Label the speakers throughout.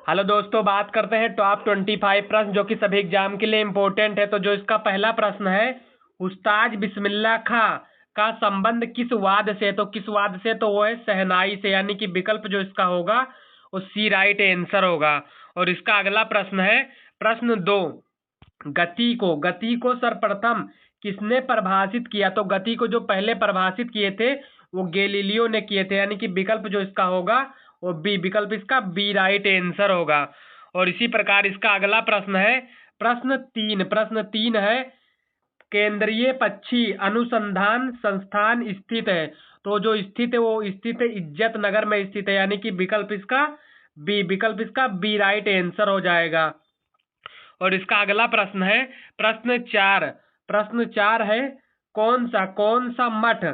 Speaker 1: Hello दोस्तों, बात करते हैं टॉप 25 प्रश्न जो कि सभी एग्जाम के लिए इम्पोर्टेंट है। तो जो इसका पहला प्रश्न है, उस्ताद बिस्मिल्लाह खां का संबंध किस वाद्य से? तो किस वाद्य से? तो वो है शहनाई से, यानी कि विकल्प जो इसका होगा वो सी राइट आंसर होगा। और इसका अगला प्रश्न है, प्रश्न 2, गति को सर्वप्रथम किसने परिभाषित किया? तो गति को जो पहले परिभाषित किए थे वो गैलीलियो ने किए थे, यानी कि विकल्प जो इसका होगा वो बी, विकल्प इसका बी राइट आंसर होगा। और इसी प्रकार इसका अगला प्रश्न है, प्रश्न 3 है, केंद्रीय पक्षी अनुसंधान संस्थान स्थित है? तो जो स्थित है वो स्थित है इज्जत नगर में स्थित है, यानी कि विकल्प इसका बी, विकल्प इसका बी राइट आंसर हो जाएगा। और इसका अगला प्रश्न है, प्रश्न 4 है, कौन सा मठ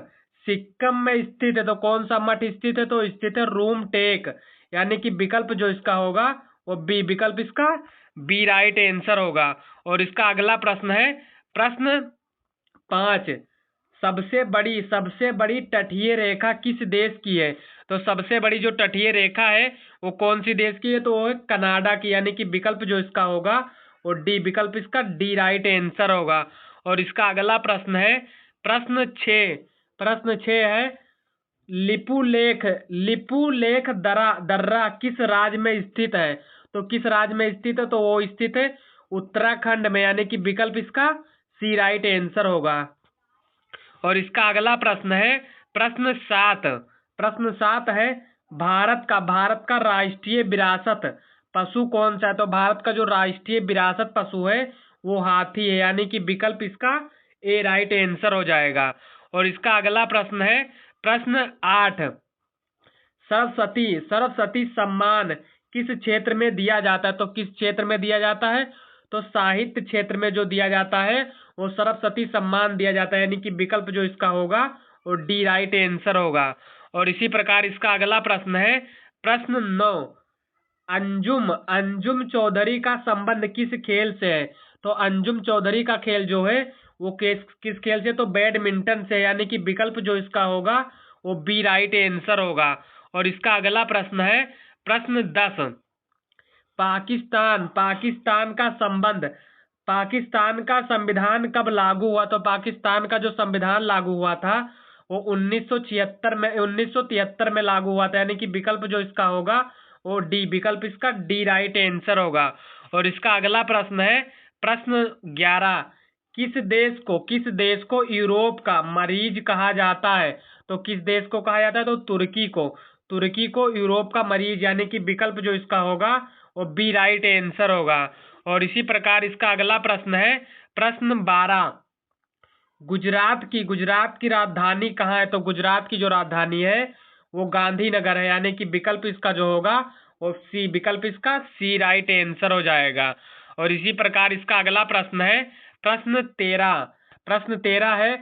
Speaker 1: सिक्किम में स्थित है? तो कौन सा मठ स्थित है? तो स्थित है रूम टेक, यानी कि विकल्प जो इसका होगा वो बी, विकल्प इसका बी राइट आंसर होगा। और इसका अगला प्रश्न है, प्रश्न 5, सबसे बड़ी तटीय रेखा किस देश की है? तो सबसे बड़ी जो तटीय रेखा है वो कौन सी देश की है? तो वो है कनाडा की, यानी कि विकल्प जो इसका होगा वो डी, विकल्प इसका डी राइट आंसर होगा। और इसका अगला प्रश्न है, प्रश्न 6 है, लिपुलेख दर्रा किस राज्य में स्थित है? तो किस राज्य में स्थित है? तो वो स्थित है उत्तराखंड में, यानी कि विकल्प इसका सी राइट आंसर होगा। और इसका अगला प्रश्न है, प्रश्न 7 है, भारत का राष्ट्रीय विरासत पशु कौन सा है? तो भारत का जो राष्ट्रीय विरासत पशु है वो हाथी है, यानी कि विकल्प इसका ए राइट आंसर हो जाएगा। और इसका अगला प्रश्न है, प्रश्न 8, सरस्वती सम्मान किस क्षेत्र में दिया जाता है? तो किस क्षेत्र में दिया जाता है? तो साहित्य क्षेत्र में जो दिया जाता है वो सरस्वती सम्मान दिया जाता है, यानी कि विकल्प जो इसका होगा वो डी राइट आंसर होगा। और इसी प्रकार इसका अगला प्रश्न है, प्रश्न 9, अंजुम चौधरी का संबंध किस खेल से है? तो अंजुम चौधरी का खेल जो है वो किस खेल से? तो बैडमिंटन से, यानी कि विकल्प जो इसका होगा वो बी राइट आंसर होगा। और इसका अगला प्रश्न है, प्रश्न 10, पाकिस्तान का संबंध, पाकिस्तान का संविधान कब लागू हुआ? तो पाकिस्तान का जो संविधान लागू हुआ था वो 1973 में लागू हुआ था, यानी कि विकल्प जो इसका होगा वो डी, विकल्प इसका डी राइट आंसर होगा। और इसका अगला प्रश्न है, प्रश्न 11, किस देश को यूरोप का मरीज कहा जाता है? तो किस देश को कहा जाता है? तो तुर्की को यूरोप का मरीज, यानी कि विकल्प जो इसका होगा वो बी राइट आंसर होगा। और इसी प्रकार इसका अगला प्रश्न है, प्रश्न 12, गुजरात की राजधानी कहाँ है? तो गुजरात की जो राजधानी है वो गांधीनगर है, यानी कि विकल्प इसका जो होगा वो सी, विकल्प इसका सी राइट आंसर हो जाएगा। और इसी प्रकार इसका अगला प्रश्न है, प्रश्न 13 है,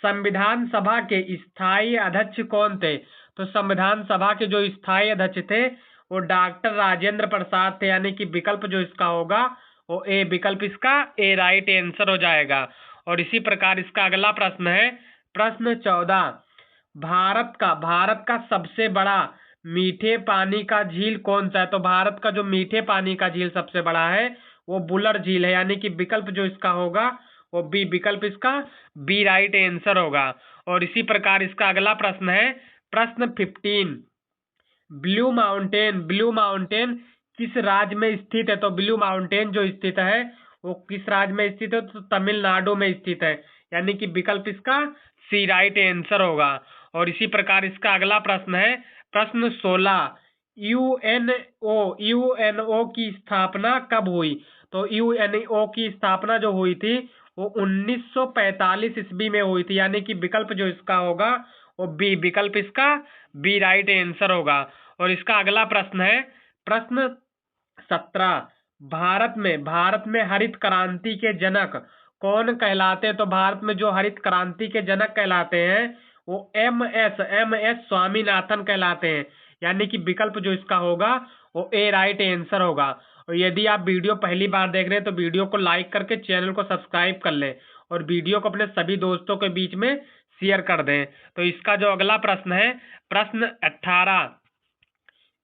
Speaker 1: संविधान सभा के स्थायी अध्यक्ष कौन थे? तो संविधान सभा के जो स्थायी अध्यक्ष थे वो डॉक्टर राजेंद्र प्रसाद थे, यानी कि विकल्प जो इसका होगा वो ए, विकल्प इसका ए राइट आंसर हो जाएगा। और इसी प्रकार इसका अगला प्रश्न है, प्रश्न 14, भारत का सबसे बड़ा मीठे पानी का झील कौन सा है? तो भारत का जो मीठे पानी का झील सबसे बड़ा है वो बुलर झील है, यानी कि विकल्प जो इसका होगा वो बी, विकल्प इसका बी राइट आंसर होगा। और इसी प्रकार इसका अगला प्रश्न है, प्रश्न 15, ब्लू माउंटेन किस राज्य में स्थित है? तो ब्लू माउंटेन जो स्थित है वो किस राज्य में स्थित है? तो तमिलनाडु में स्थित है, यानी कि विकल्प इसका सी राइट आंसर होगा। और इसी प्रकार इसका अगला प्रश्न है, प्रश्न 16, यूएनओ की स्थापना कब हुई? तो यूएनओ की स्थापना जो हुई थी वो 1945 ईस्वी में हुई थी, यानी कि विकल्प जो इसका होगा वो बी, विकल्प इसका बी राइट आंसर होगा। और इसका अगला प्रश्न है, प्रश्न 17, भारत में हरित क्रांति के जनक कौन कहलाते हैं? तो भारत में जो हरित क्रांति के जनक कहलाते हैं वो एम एस स्वामीनाथन कहलाते हैं, यानी कि विकल्प जो इसका होगा वो ए राइट आंसर होगा। और यदि आप वीडियो पहली बार देख रहे हैं तो वीडियो को लाइक करके चैनल को सब्सक्राइब कर लें और वीडियो को अपने सभी दोस्तों के बीच में शेयर कर दें। तो इसका जो अगला प्रश्न है, प्रश्न 18,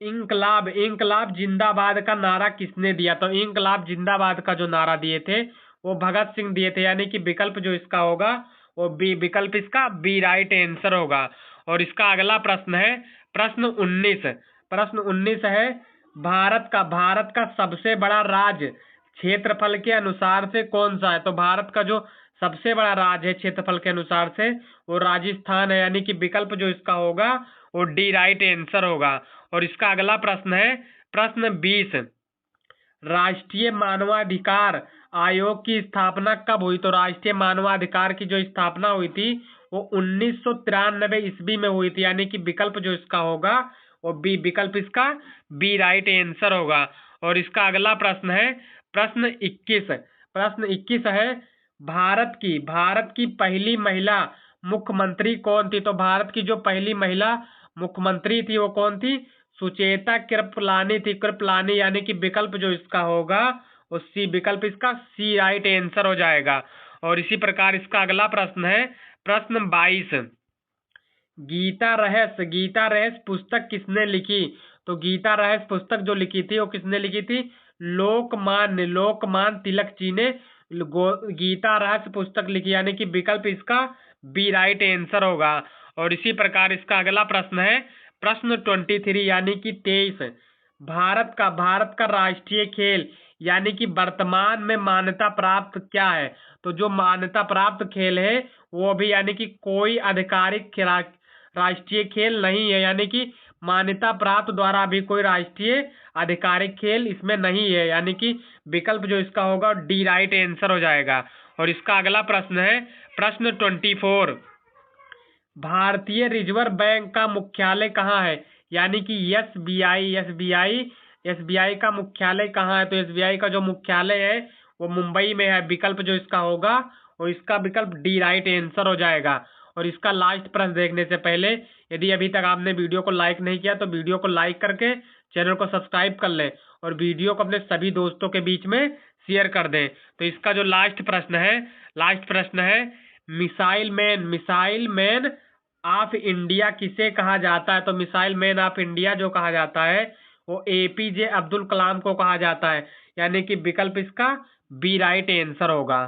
Speaker 1: इंकलाब, इंकलाब जिंदाबाद का नारा किसने दिया? तो इंकलाब जिंदाबाद का जो नारा दिए थे वो भगत सिंह दिए थे, यानी कि विकल्प जो इसका होगा वो बी, विकल्प इसका बी राइट आंसर होगा। और इसका अगला प्रश्न है प्रश्न 19। प्रश्न 19 है भारत का सबसे बड़ा राज्य क्षेत्रफल के अनुसार से कौन सा है? तो भारत का जो सबसे बड़ा राज्य है क्षेत्रफल के अनुसार से वो राजस्थान है, यानी कि विकल्प जो इसका होगा वो डी राइट आंसर होगा। और इसका अगला प्रश्न है प्रश्न 20। राष्ट्रीय मानवाधिकार आयोग की स्थापना कब हुई? तो राष्ट्रीय मानवाधिकार की जो स्थापना हुई थी वो 1993 ईस्वी में हुई थी, यानी कि विकल्प जो इसका होगा वो बी, विकल्प इसका बी राइट आंसर होगा। और इसका अगला प्रश्न है प्रश्न 21। प्रश्न 21 है भारत की पहली महिला मुख्यमंत्री कौन थी? तो भारत की जो पहली महिला मुख्यमंत्री थी वो कौन थी? सुचेता कृपलानी थी, कृपलानी, यानी कि विकल्प जो इसका होगा वो सी, विकल्प इसका सी राइट आंसर हो जाएगा। और इसी प्रकार इसका अगला प्रश्न है प्रश्न 22। गीता रहस्य पुस्तक किसने लिखी? तो गीता रहस्य पुस्तक जो लिखी थी वो किसने लिखी थी? लोकमान्य तिलक जी ने गीता रहस्य पुस्तक लिखी, यानी कि विकल्प इसका बी राइट आंसर होगा। और इसी प्रकार इसका अगला प्रश्न है प्रश्न 23 यानी कि 23। भारत का राष्ट्रीय खेल यानी कि वर्तमान में मान्यता प्राप्त क्या है? तो जो मान्यता प्राप्त खेल है वो भी यानी कि कोई आधिकारिक राष्ट्रीय खेल नहीं है, यानी कि मान्यता प्राप्त द्वारा भी कोई राष्ट्रीय आधिकारिक खेल इसमें नहीं है, यानी कि विकल्प जो इसका होगा डी राइट आंसर हो जाएगा। और इसका अगला प्रश्न है प्रश्न 24। भारतीय रिजर्व बैंक का मुख्यालय कहाँ है? यानी कि एसबीआई का मुख्यालय कहाँ है? तो एसबीआई का जो मुख्यालय है वो मुंबई में है, विकल्प जो इसका होगा और इसका विकल्प डी राइट आंसर हो जाएगा। और इसका लास्ट प्रश्न देखने से पहले यदि अभी तक आपने वीडियो को लाइक नहीं किया तो वीडियो को लाइक करके चैनल को सब्सक्राइब कर लें और वीडियो को अपने सभी दोस्तों के बीच में शेयर कर दें। तो इसका जो लास्ट प्रश्न है मिसाइल मैन ऑफ इंडिया किसे कहा जाता है? तो मिसाइल मैन ऑफ इंडिया जो कहा जाता है वो एपीजे अब्दुल कलाम को कहा जाता है, यानी कि विकल्प इसका बी राइट आंसर होगा।